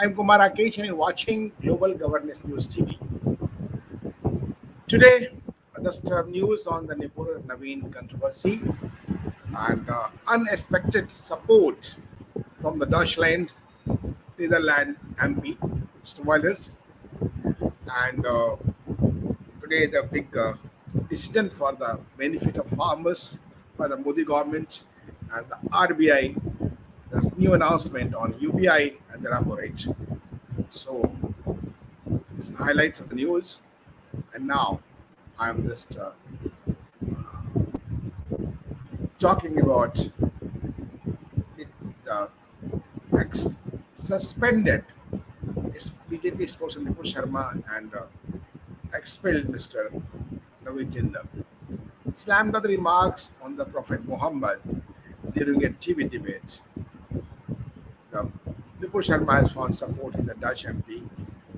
I'm Kumar Rakesh and you're watching Global Governance News TV. Today, just news on the Nipur Naveen controversy and unexpected support from the Deutschland, Netherlands MP, Mr. Wilders, and today the big decision for the benefit of farmers by the Modi government and the RBI, this new announcement on UPI and the repo rate. So, this is the highlights of the news. And now I'm just talking about it, the suspended BJP spokesman Nipur Sharma and expelled Mr. Naveen Jindal. Slammed the remarks on the Prophet Muhammad during a TV debate. The Nipur Sharma has found support in the Dutch MP,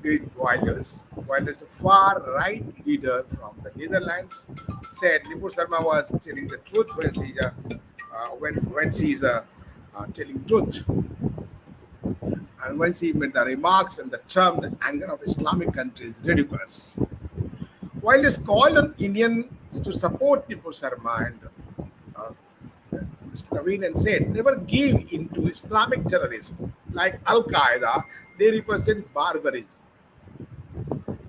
Geert Wilders. Wilders, a far-right leader from the Netherlands, said Nipur Sharma was telling the truth when she's telling truth. And when she made the remarks and the term the anger of Islamic countries ridiculous. Wilders called on Indians to support Nipur Sharma and uh, Mr. Naveen and said, never give in to Islamic terrorism. Like Al Qaeda, they represent barbarism.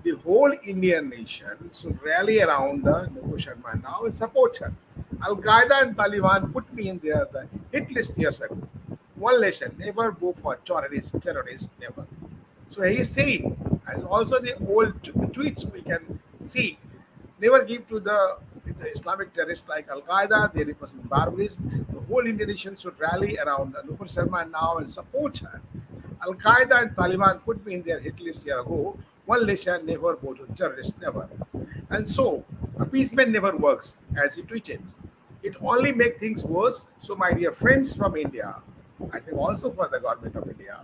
The whole Indian nation should rally around the Nipur Sharma now and support her. Al Qaeda and Taliban put me in the hit list years ago. One lesson, never go for terrorists, never. So he is saying, and also the old tweets we can see, never give to the Islamic terrorists like Al Qaeda, they represent barbarism. The whole Indian nation should rally around Nupur Sharma now and support her. Al Qaeda and Taliban put me in their hit list year ago. One nation never go to terrorists, never. And so, appeasement never works, as he tweeted. It only makes things worse. So, my dear friends from India, I think also for the government of India,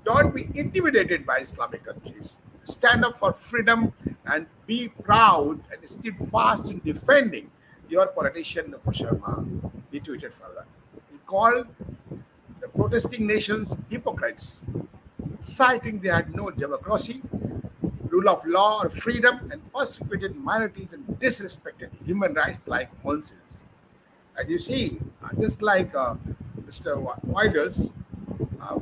don't be intimidated by Islamic countries. Stand up for freedom and be proud and steadfast in defending your politician, Nupur Sharma. He tweeted further. He called the protesting nations hypocrites, citing they had no democracy, rule of law or freedom, and persecuted minorities and disrespected human rights like nonsense. And you see, just like Mr. Wilders,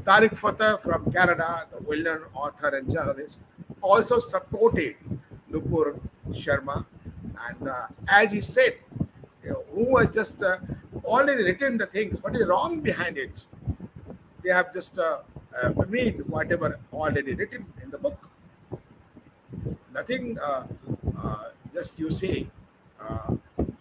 Tariq Fateh from Canada, the well-known author and journalist, also supported Nupur Sharma. And as he said, who has just already written the things, what is wrong behind it? They have just read whatever already written in the book. Nothing, just you say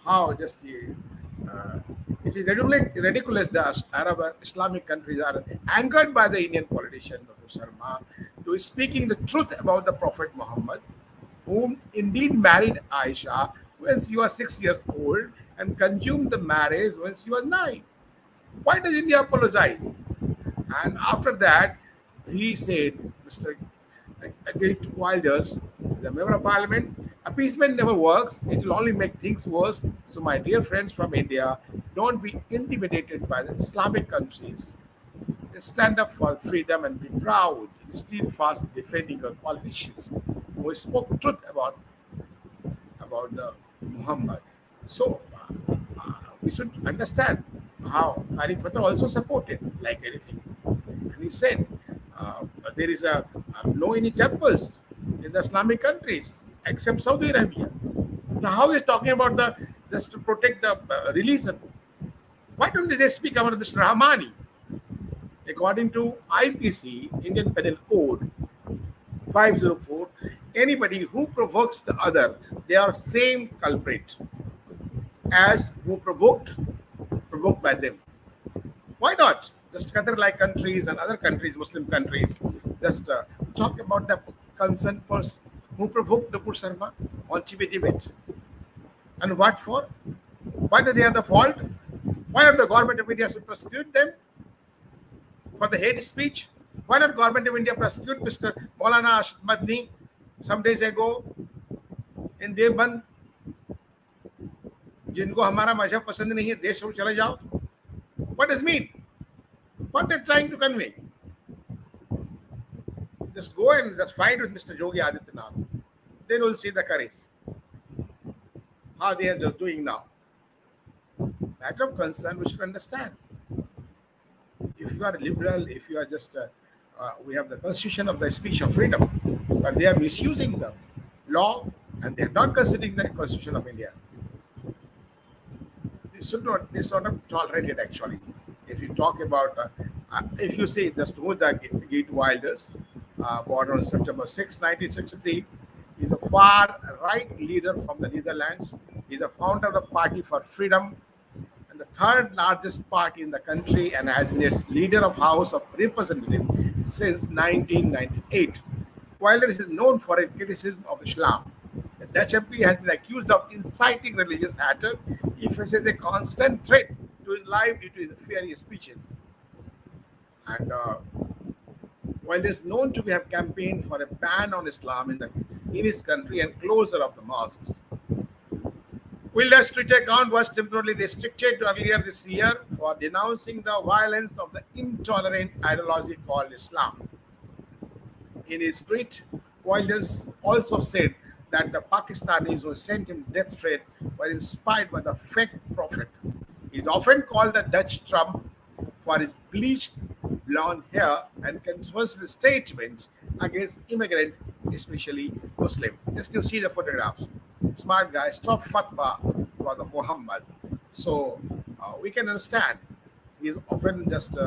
how just it is ridiculous that Arab Islamic countries are angered by the Indian politician Dr. Sharma to speaking the truth about the Prophet Muhammad, whom indeed married Aisha when she was 6 years old and consumed the marriage when she was 9. Why does India apologize? And after that, he said, Mr. Geert Wilders, the member of parliament, appeasement never works. It will only make things worse. So, my dear friends from India, don't be intimidated by the Islamic countries. Stand up for freedom and be proud and steadfast defending your politicians who spoke truth about the Muhammad. So, we should understand how Tariq Fateh also supported like anything. And he said there is no any temples in the Islamic countries except Saudi Arabia. Now, how is talking about the just to protect the religion? Why don't they speak about Mr. Rahmani? According to IPC, Indian Penal Code 504, anybody who provokes the other, they are same culprit as who provoked by them. Why not? Just Qatar-like countries and other countries, Muslim countries, just talk about the concerned person who provoked Nupur Sharma on TV debate. And what for? Why do they have the fault? Why not the government of India should prosecute them for the hate speech? Why not government of India prosecute Mr. Maulana Ashad Madni some days ago in Devband? जिनको हमारा मजहब पसंद नहीं है देश छोड़ चले जाओ. What does it mean? What they're trying to convey? Just go and just fight with Mr. Yogi Adityanath. Then we'll see the courage. How they are just doing now. Matter of concern, we should understand. If you are a liberal, if you are just, we have the constitution of the speech of freedom, but they are misusing the law and they are not considering the constitution of India. This should not tolerated actually. If you talk about, if you say just who the Geert Wilders, born on September 6, 1963, is a far right leader from the Netherlands. He's a founder of the Party for Freedom, and the third largest party in the country, and has been its leader of House of Representatives since 1998. Wilders is known for his criticism of Islam. The Dutch MP has been accused of inciting religious hatred. He faces a constant threat to his life due to his fiery speeches. And Wilders is known to have campaigned for a ban on Islam in his country and closure of the mosques. Wilders' Twitter account was temporarily restricted earlier this year for denouncing the violence of the intolerant ideology called Islam. In his tweet, Wilders also said that the Pakistanis who sent him death threat were inspired by the fake prophet. He is often called the Dutch Trump for his bleached blonde hair and controversial statements against immigrants, especially Muslim. Just you see the photographs. Smart guy, stop fatwa for the Muhammad. So we can understand. He is often just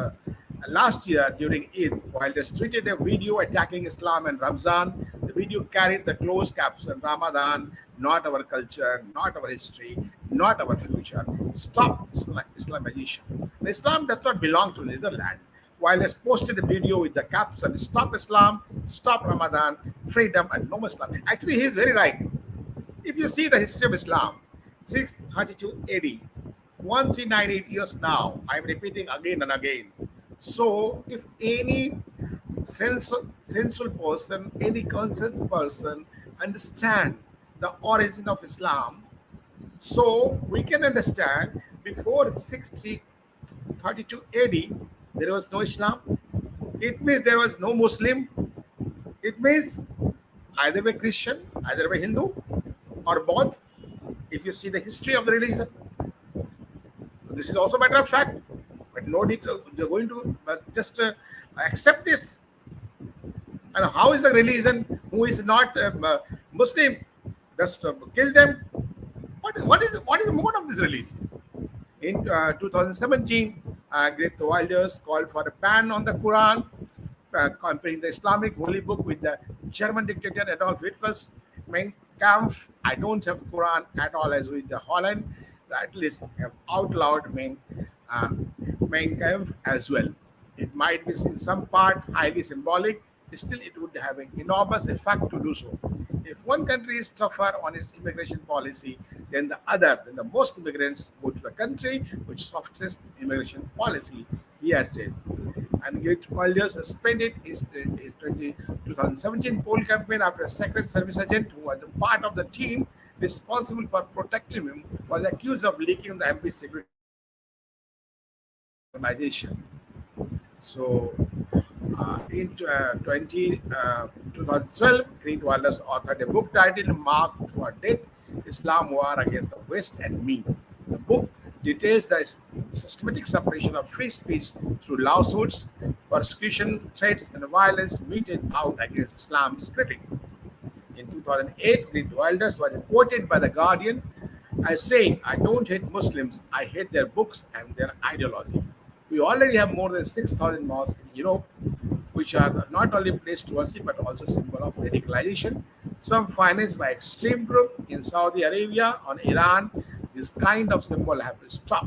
last year during Eid, Wilders tweeted a video attacking Islam and Ramzan. The video carried the closed caption, Ramadan, not our culture, not our history, not our future. Stop Islamization. Islam does not belong to Netherlands. Wilders posted a video with the caption, Stop Islam, Stop Ramadan, Freedom and No Muslim. Actually, he is very right. If you see the history of Islam, 632 AD, 1398 years now, I am repeating again and again. So, if any sensual person, any conscious person understand the origin of Islam, so we can understand before 632 AD, there was no Islam. It means there was no Muslim. It means either by Christian, either by Hindu, or both. If you see the history of the religion, this is also a matter of fact. But no need to, they're going to just accept this. And how is the religion who is not Muslim just kill them? What is the mode of this religion? In 2017, Geert Wilders called for a ban on the Quran, comparing the Islamic holy book with the German dictator Adolf Hitler's Mein Kampf. I don't have Quran at all as with the Holland. At least have outlawed Mein Kampf as well. It might be in some part highly symbolic, still it would have an enormous effect to do so. If one country is tougher on its immigration policy than the other, then the most immigrants go to the country which softest immigration policy, he had said. And Geert Wilders suspended his 2017 poll campaign after a Secret Service agent who was a part of the team responsible for protecting him was accused of leaking the MP's secret organization. So, in 2012, Geert Wilders authored a book titled Marked for Death, Islam War Against the West and Me. The book details the systematic suppression of free speech through lawsuits, persecution, threats, and violence meted out against Islam's critics. In 2008, Geert Wilders was quoted by The Guardian as saying, I don't hate Muslims, I hate their books and their ideology. We already have more than 6,000 mosques in Europe, which are not only placed to worship but also symbol of radicalization. Some financed by extreme group in Saudi Arabia on Iran. This kind of symbol have to stop,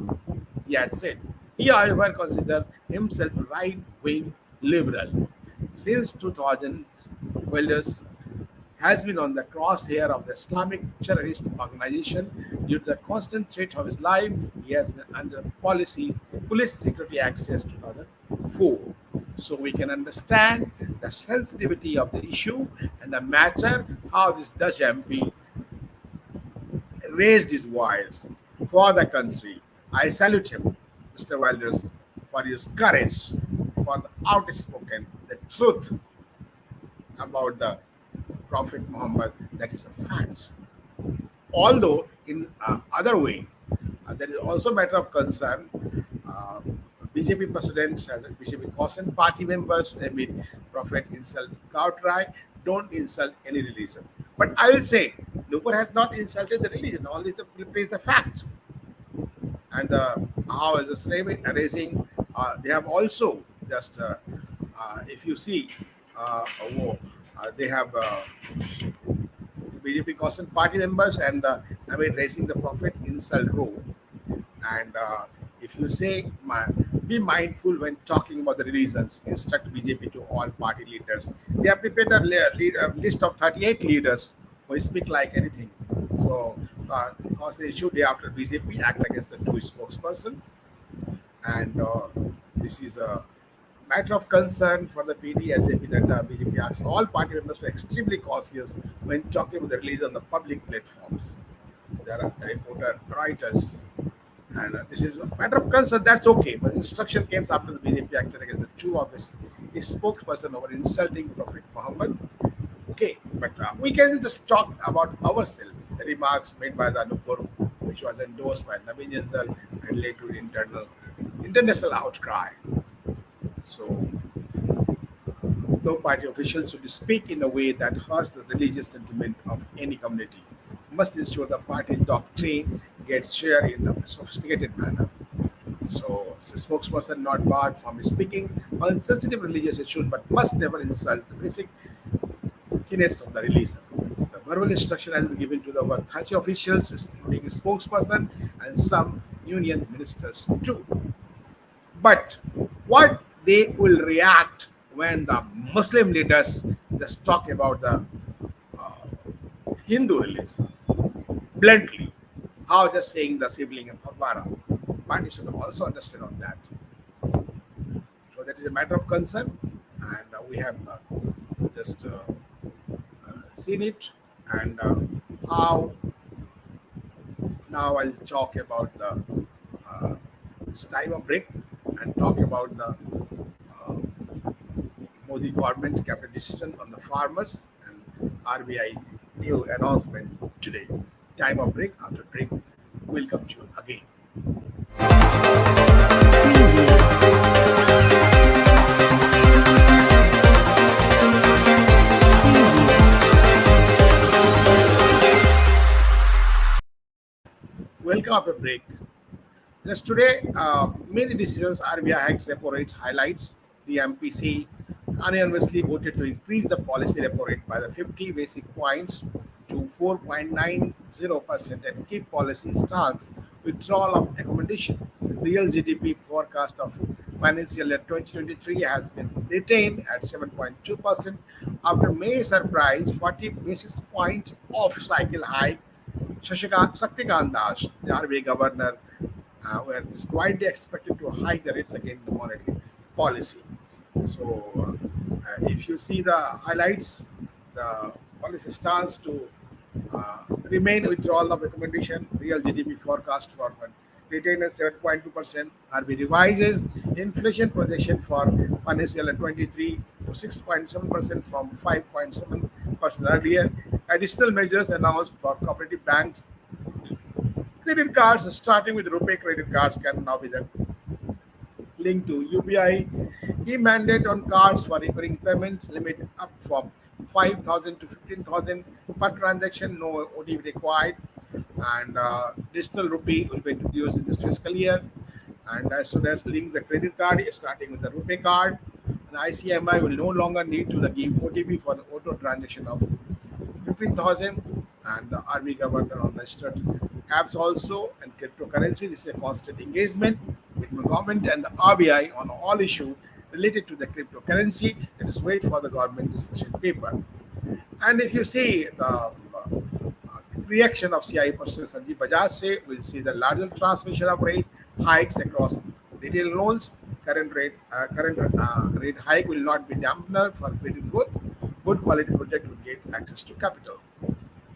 he had said. He, however, considered himself right-wing liberal. Since 2000, Wilders has been on the crosshair of the Islamic terrorist organization due to the constant threat of his life. He has been under Police Security Act since 2004. So we can understand the sensitivity of the issue and the matter how this Dutch MP raised his voice for the country. I salute him, Mr. Wilders, for his courage, for the outspoken, the truth. about the Prophet Muhammad. That is a fact. Although in other way, there is also matter of concern. Uh, BJP president has BJP caution party members amid prophet insult outright. Don't insult any religion. But I will say, Nupur has not insulted the religion. Only the plays the fact. And how is this raising? They have also just, if you see, they have BJP caution party members and raising the prophet insult row. And if you say, be mindful when talking about the reasons, instruct BJP to all party leaders. They have prepared a list of 38 leaders who speak like anything. So, because the issue day after BJP act against the two spokesperson, and this is a matter of concern for the PD as BJP asks all party members to be extremely cautious when talking about the release on the public platforms. There are reporter writers and this is a matter of concern. That's okay, but instruction came after the BJP acted against the two of his spokesperson over insulting Prophet Muhammad. Okay, but we can just talk about ourselves. The remarks made by the Anupur, which was endorsed by Navin Jindal and led to international outcry. So, no party officials should speak in a way that hurts the religious sentiment of any community. Must ensure the party doctrine gets shared in a sophisticated manner. So, the spokesperson not barred from speaking on sensitive religious issues, but must never insult the basic tenets of the religion. The verbal instruction has been given to the over 30 officials, including a spokesperson and some union ministers too. But what they will react when the Muslim leaders just talk about the Hindu religion bluntly, how just saying the sibling of Barbara. Party should have also understood on that. So that is a matter of concern, and we have just seen it, and how now I'll talk about the this time of break and talk about the uh, Modi government cabinet decision on the farmers and RBI new announcement today. Time of break. After break, we'll come to you again. Welcome after break. Just today, many decisions RBI hikes repo rate highlights the MPC unanimously voted to increase the policy repo rate by the 50 basic points to 4.90% and keep policy stance withdrawal of accommodation. Real GDP forecast of financial year 2023 has been retained at 7.2% after May surprise 40 basis point off cycle hike. Shaktikant Das, the RBI governor, were just widely expected to hike the rates again in the monetary policy. So, if you see the highlights, the policy stance to remain withdrawal of recommendation, real GDP forecast for retained at 7.2%. RBI revises inflation projection for financial year 23 to 6.7% from 5.7% earlier. Additional measures announced for cooperative banks. Credit cards, starting with RuPay credit cards, can now be linked to UPI. E-mandate on cards for recurring payments limit up from 5,000 to 15,000 per transaction, no OTP required. And digital rupee will be introduced in this fiscal year. And as soon as link the credit card, starting with the RuPay card, and ICMI will no longer need to give OTP for the auto transaction of 15,000. And the RB governor on registered apps also and cryptocurrency. This is a constant engagement between the government and the RBI on all issues related to the cryptocurrency. Let us wait for the government discussion paper. And if you see the reaction of CI Person Sanjeev Bajaj say, we'll see the larger transmission of rate hikes across retail loans. Current rate hike will not be dampener for credit growth. Good quality project will get access to capital.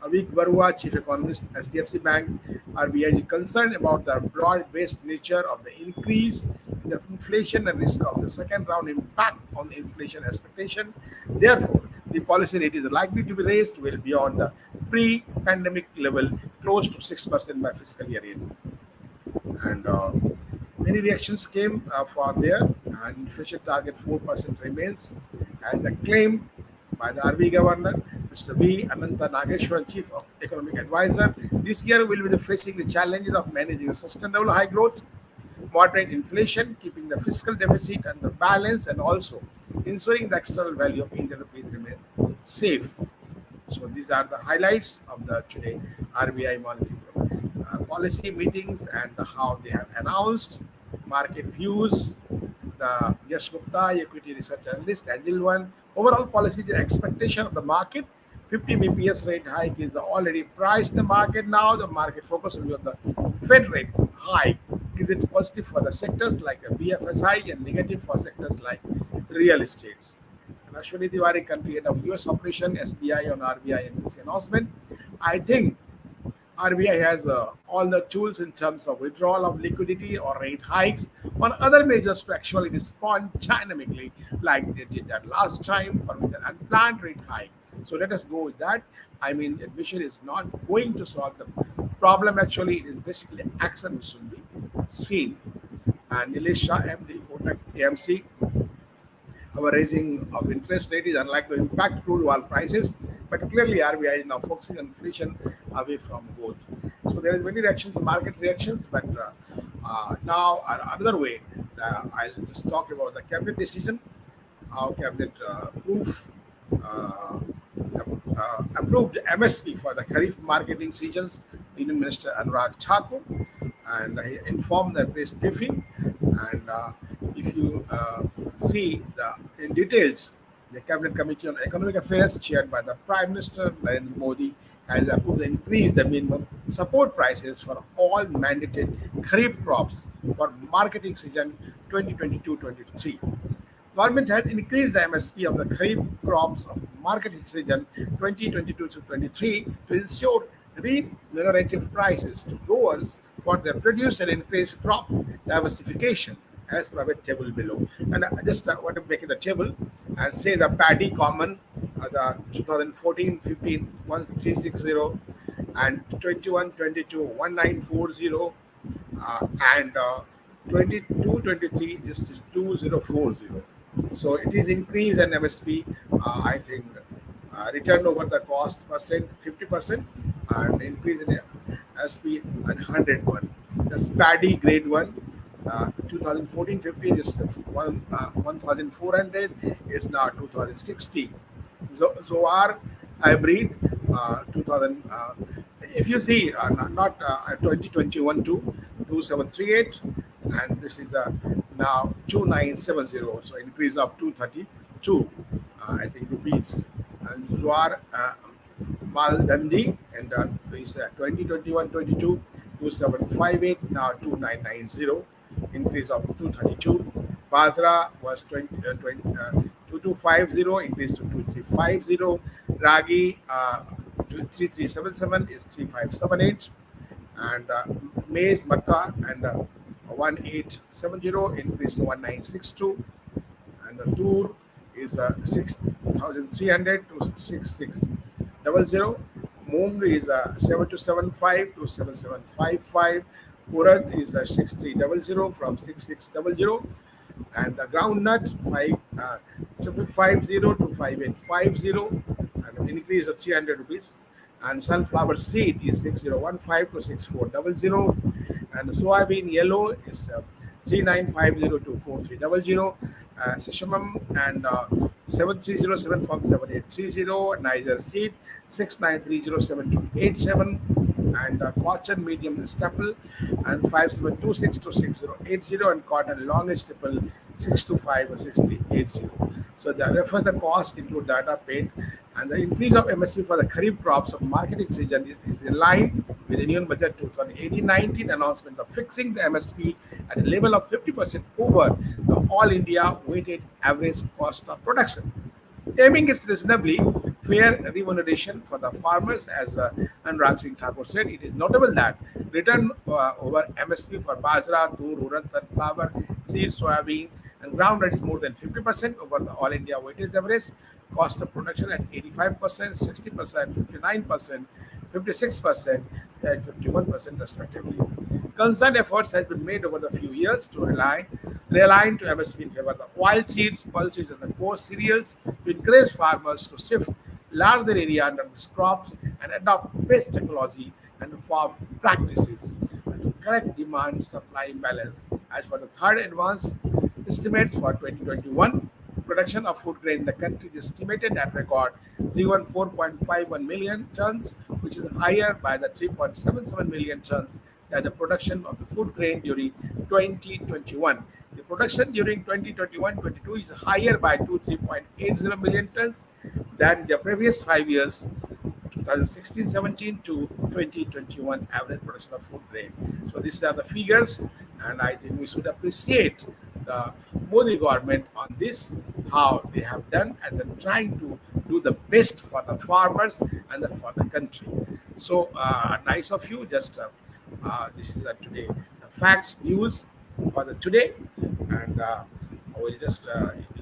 Avik Barua, Chief Economist, SDFC Bank, RBI is concerned about the broad-based nature of the increase in the inflation and risk of the second round impact on inflation expectation. Therefore, the the policy rate is likely to be raised well beyond the pre-pandemic level, close to 6% by fiscal year end. And many reactions came from there, and inflation target 4% remains as a claim by the RBI governor, Mr. V. Ananta Nageshwaran, Chief of Economic Advisor. This year will be facing the challenges of managing a sustainable high growth, moderate inflation, keeping the fiscal deficit under balance, and also ensuring the external value of Indian rupees remain safe. So these are the highlights of the today RBI monetary policy meetings and how they have announced market views. The Yash Gupta, equity research analyst, Angel One, overall policy expectation of the market. 50 BPS rate hike is already priced in the market now. The market focus will be on the Fed rate hike. Is it positive for the sectors like BFSI and negative for sectors like real estate? And Ashwini Tiwari, country head of US operation, SBI on RBI and this announcement. I think RBI has all the tools in terms of withdrawal of liquidity or rate hikes or other measures to actually respond dynamically like they did that last time for with an unplanned rate hike. So let us go with that. I mean, admission is not going to solve the problem. Actually, it is basically action which should be seen. And Nilesh Shah, MD, Kotak AMC, our raising of interest rate is unlikely to impact crude oil prices, but clearly RBI is now focusing on inflation away from gold. So there is many reactions, market reactions, but now another way, I'll just talk about the cabinet decision, how cabinet uh, approved MSP for the Kharif marketing seasons. Union Minister Anurag Thakur, and he informed the press briefing. And if you see the in details, the Cabinet Committee on Economic Affairs, chaired by the Prime Minister Narendra Modi, has approved the increase the minimum support prices for all mandated Kharif crops for marketing season 2022-23. Government has increased the MSP of the Kharif crops of marketing season 2022-23 to ensure remunerative prices to growers for their produce and increase crop diversification as per the table below. And I just want to make it a table and say the paddy common, the 2014-15 1360 and 21-22 1940 and 22-23 just 2040. So it is increase in MSP. I think return over the cost percent 50% and increase in SP 101. That's paddy grade 1. 2014-15 is 1400 is now 2060. Zoar hybrid 2000. If you see, not 2021 to 2738, and this is now 2970. So increase of 232, I think rupees. And Zoar Maldandi and is 2021-22 2758 now 2990, increase of 232. Basra was 2250, increase to 2350. Ragi 3377 is 3578, and maize Makkah and 1870 increase to 1962, and the Tur is 6300 to 6600. Moong is 7275 to 7755. Urad is 6300 from 6600, and the groundnut 5550 to 5850, and an increase of 300 rupees. And sunflower seed is 6015 to 6400, and soybean yellow is 3950 to 4300. Sesame and 7307 from 7830. Niger seed 69307287, and cotton medium staple and 5726 to 6080, and cotton long staple 625 or 6380. So the refer the cost include data paid, and the increase of MSP for the Kharif crops of marketing season is in line with the Union Budget 2018-19 announcement of fixing the MSP at a level of 50% over the all India weighted average cost of production, aiming at reasonably fair remuneration for the farmers. As Anurag Singh Thakur said, it is notable that return over MSP for Bajra, Tur, Urad, sunflower, seed, soybean, and groundnut is more than 50% over the all India weightage average. Cost of production at 85%, 60%, 59%, 56%, and 51% respectively. Concerned efforts have been made over the few years to realign to MSP in favor of the oil seeds, pulses, and the core cereals to encourage farmers to shift larger area under these crops and adopt best technology and farm practices to correct demand supply imbalance. As for the third advance estimates for 2021, production of food grain in the country is estimated at record 314.51 million tons, which is higher by the 3.77 million tons than the production of the food grain during 2021. The production during 2021-22 is higher by 3.80 million tons than the previous 5 years, 2016-17 to 2021 average production of food grain. So these are the figures, and I think we should appreciate the Modi government on this, how they have done, and then trying to do the best for the farmers and for the country. So nice of you. Just this is today the facts news for the today, and I will just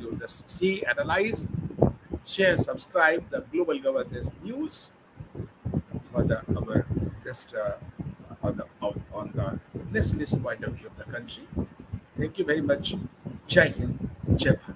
you just see, analyze, share, subscribe the global governance news for the our just on the next list point of view of the country. Thank you very much. Jai Hind, Jai Bharat.